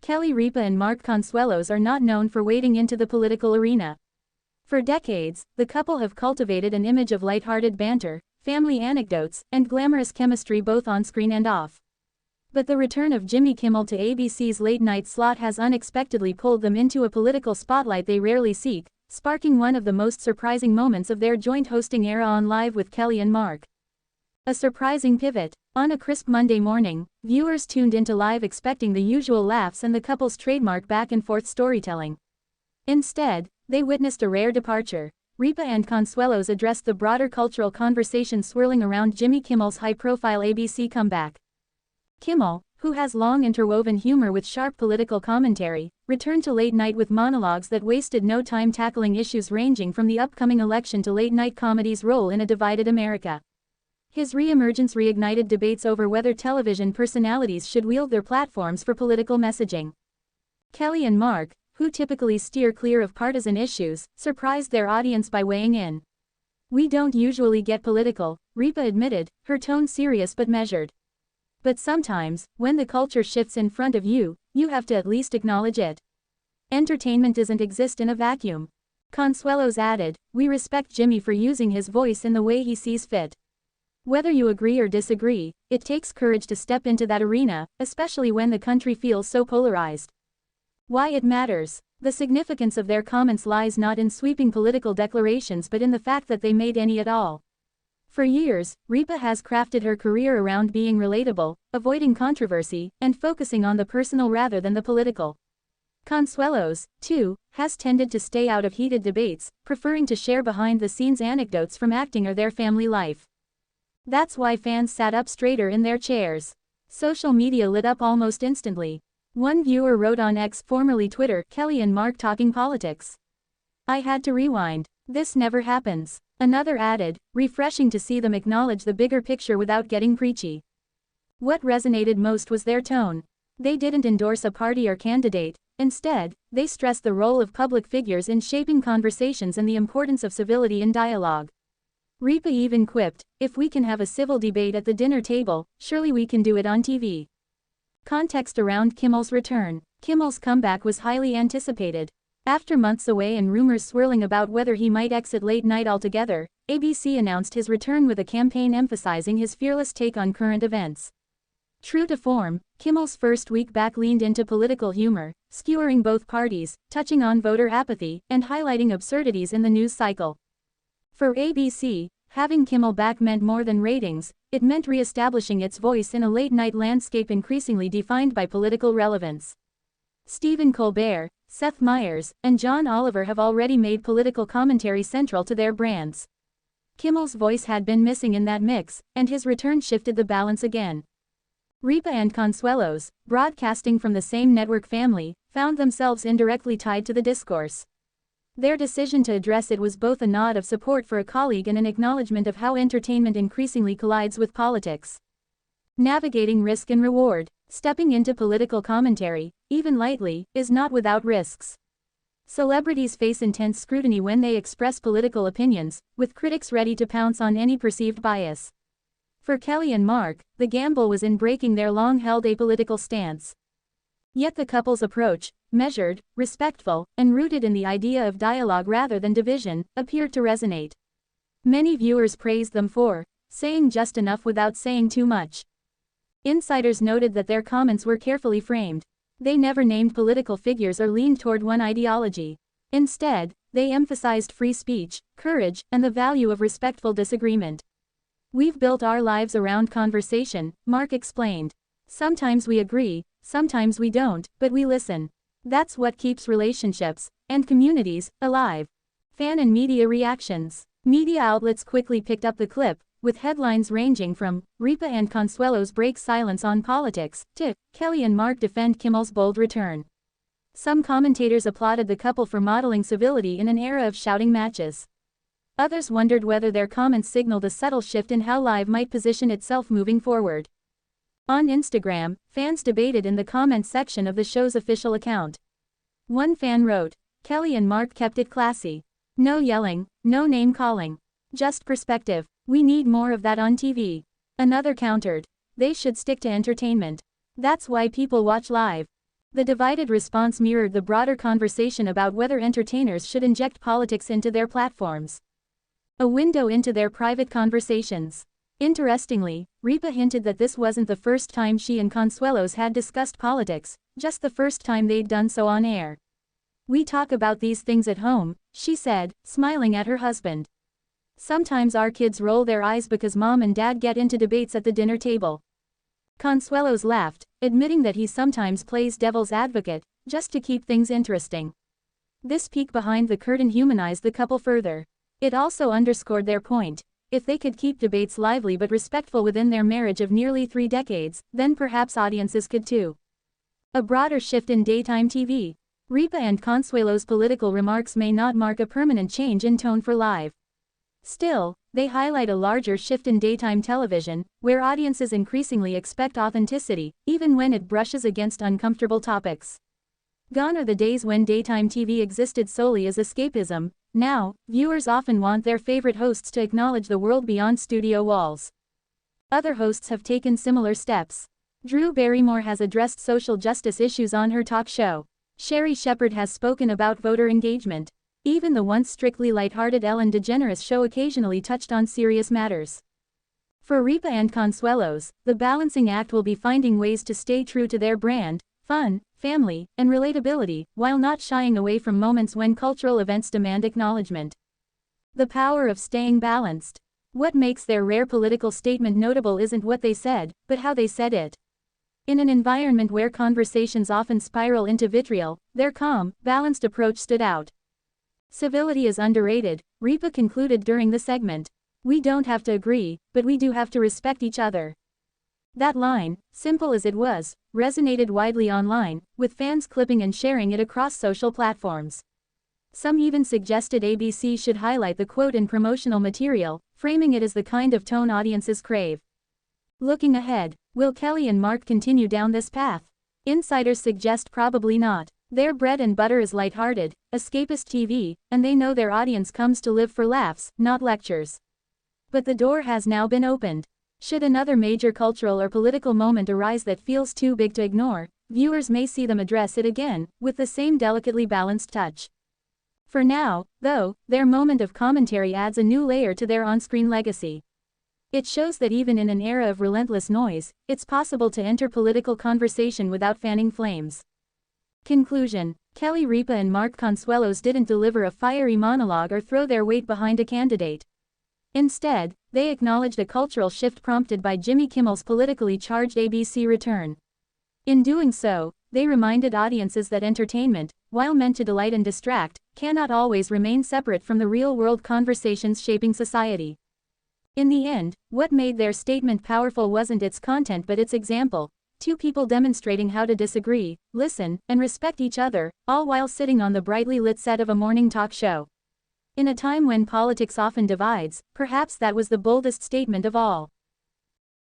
Ripa and Mark Consuelos are not known for wading into the political arena. For decades, the couple have cultivated an image of lighthearted banter, family anecdotes, and glamorous chemistry both on-screen and off. But the return of Jimmy Kimmel to ABC's late-night slot has unexpectedly pulled them into a political spotlight they rarely seek, sparking one of the most surprising moments of their joint hosting era on Live with Kelly and Mark. A surprising pivot. On a crisp Monday morning, viewers tuned into Live expecting the usual laughs and the couple's trademark back-and-forth storytelling. Instead, they witnessed a rare departure. Ripa and Consuelos addressed the broader cultural conversation swirling around Jimmy Kimmel's high-profile ABC comeback. Kimmel, who has long interwoven humor with sharp political commentary, returned to late night with monologues that wasted no time tackling issues ranging from the upcoming election to late-night comedy's role in a divided America. His re-emergence reignited debates over whether television personalities should wield their platforms for political messaging. Kelly and Mark, who typically steer clear of partisan issues, surprised their audience by weighing in. "We don't usually get political," Ripa admitted, her tone serious but measured. "But sometimes, when the culture shifts in front of you, you have to at least acknowledge it. Entertainment doesn't exist in a vacuum." Consuelos added, "We respect Jimmy for using his voice in the way he sees fit. Whether you agree or disagree, it takes courage to step into that arena, especially when the country feels so polarized." Why it matters. The significance of their comments lies not in sweeping political declarations but in the fact that they made any at all. For years, Ripa has crafted her career around being relatable, avoiding controversy, and focusing on the personal rather than the political. Consuelos, too, has tended to stay out of heated debates, preferring to share behind-the-scenes anecdotes from acting or their family life. That's why fans sat up straighter in their chairs. Social media lit up almost instantly. One viewer wrote on X, formerly Twitter, "Kelly and Mark talking politics. I had to rewind. This never happens." Another added, "Refreshing to see them acknowledge the bigger picture without getting preachy." What resonated most was their tone. They didn't endorse a party or candidate. Instead, they stressed the role of public figures in shaping conversations and the importance of civility in dialogue. Ripa even quipped, "If we can have a civil debate at the dinner table, surely we can do it on TV." Context around Kimmel's return. Kimmel's comeback was highly anticipated. After months away and rumors swirling about whether he might exit late night altogether, ABC announced his return with a campaign emphasizing his fearless take on current events. True to form, Kimmel's first week back leaned into political humor, skewering both parties, touching on voter apathy, and highlighting absurdities in the news cycle. For ABC, having Kimmel back meant more than ratings, it meant re-establishing its voice in a late-night landscape increasingly defined by political relevance. Stephen Colbert, Seth Meyers, and John Oliver have already made political commentary central to their brands. Kimmel's voice had been missing in that mix, and his return shifted the balance again. Ripa and Consuelos, broadcasting from the same network family, found themselves indirectly tied to the discourse. Their decision to address it was both a nod of support for a colleague and an acknowledgement of how entertainment increasingly collides with politics. Navigating risk and reward. Stepping into political commentary, even lightly, is not without risks. Celebrities face intense scrutiny when they express political opinions, with critics ready to pounce on any perceived bias. For Kelly and Mark, the gamble was in breaking their long-held apolitical stance. Yet the couple's approach, measured, respectful, and rooted in the idea of dialogue rather than division, appeared to resonate. Many viewers praised them for saying just enough without saying too much. Insiders noted that their comments were carefully framed. They never named political figures or leaned toward one ideology. Instead, they emphasized free speech, courage, and the value of respectful disagreement. "We've built our lives around conversation," Mark explained. "Sometimes we agree, sometimes we don't, but we listen. That's what keeps relationships and communities alive." Fan and media reactions. Media outlets quickly picked up the clip, with headlines ranging from "Ripa and Consuelos break silence on politics" to "Kelly and Mark defend Kimmel's bold return." Some commentators applauded the couple for modeling civility in an era of shouting matches. Others wondered whether their comments signaled a subtle shift in how Live might position itself moving forward. On Instagram, fans debated in the comments section of the show's official account. One fan wrote, "Kelly and Mark kept it classy. No yelling, no name-calling. Just perspective. We need more of that on TV." Another countered, "They should stick to entertainment. That's why people watch Live." The divided response mirrored the broader conversation about whether entertainers should inject politics into their platforms. A window into their private conversations. Interestingly, Ripa hinted that this wasn't the first time she and Consuelos had discussed politics, just the first time they'd done so on air. "We talk about these things at home," she said, smiling at her husband. "Sometimes our kids roll their eyes because mom and dad get into debates at the dinner table." Consuelos laughed, admitting that he sometimes plays devil's advocate, just to keep things interesting. This peek behind the curtain humanized the couple further. It also underscored their point. If they could keep debates lively but respectful within their marriage of nearly 3 decades, then perhaps audiences could too. A broader shift in daytime TV. Ripa and Consuelos' political remarks may not mark a permanent change in tone for live. Still, they highlight a larger shift in daytime television, where audiences increasingly expect authenticity, even when it brushes against uncomfortable topics. Gone are the days when daytime TV existed solely as escapism. Now, viewers often want their favorite hosts to acknowledge the world beyond studio walls. Other hosts have taken similar steps. Drew Barrymore has addressed social justice issues on her talk show. Sherry Shepherd has spoken about voter engagement. Even the once strictly lighthearted Ellen DeGeneres show occasionally touched on serious matters. For Ripa and Consuelos, the balancing act will be finding ways to stay true to their brand, fun, family, and relatability, while not shying away from moments when cultural events demand acknowledgement. The power of staying balanced. What makes their rare political statement notable isn't what they said, but how they said it. In an environment where conversations often spiral into vitriol, their calm, balanced approach stood out. Civility is underrated, Ripa concluded during the segment. "We don't have to agree, but we do have to respect each other." That line, simple as it was, resonated widely online, with fans clipping and sharing it across social platforms. Some even suggested ABC should highlight the quote in promotional material, framing it as the kind of tone audiences crave. Looking ahead, will Kelly and Mark continue down this path? Insiders suggest probably not. Their bread and butter is lighthearted, escapist TV, and they know their audience comes to live for laughs, not lectures. But the door has now been opened. Should another major cultural or political moment arise that feels too big to ignore, viewers may see them address it again, with the same delicately balanced touch. For now, though, their moment of commentary adds a new layer to their on-screen legacy. It shows that even in an era of relentless noise, it's possible to enter political conversation without fanning flames. Conclusion: Kelly Ripa and Mark Consuelos didn't deliver a fiery monologue or throw their weight behind a candidate. Instead, they acknowledged a cultural shift prompted by Jimmy Kimmel's politically charged ABC return. In doing so, they reminded audiences that entertainment, while meant to delight and distract, cannot always remain separate from the real-world conversations shaping society. In the end, what made their statement powerful wasn't its content but its example. Two people demonstrating how to disagree, listen, and respect each other, all while sitting on the brightly lit set of a morning talk show. In a time when politics often divides, perhaps that was the boldest statement of all.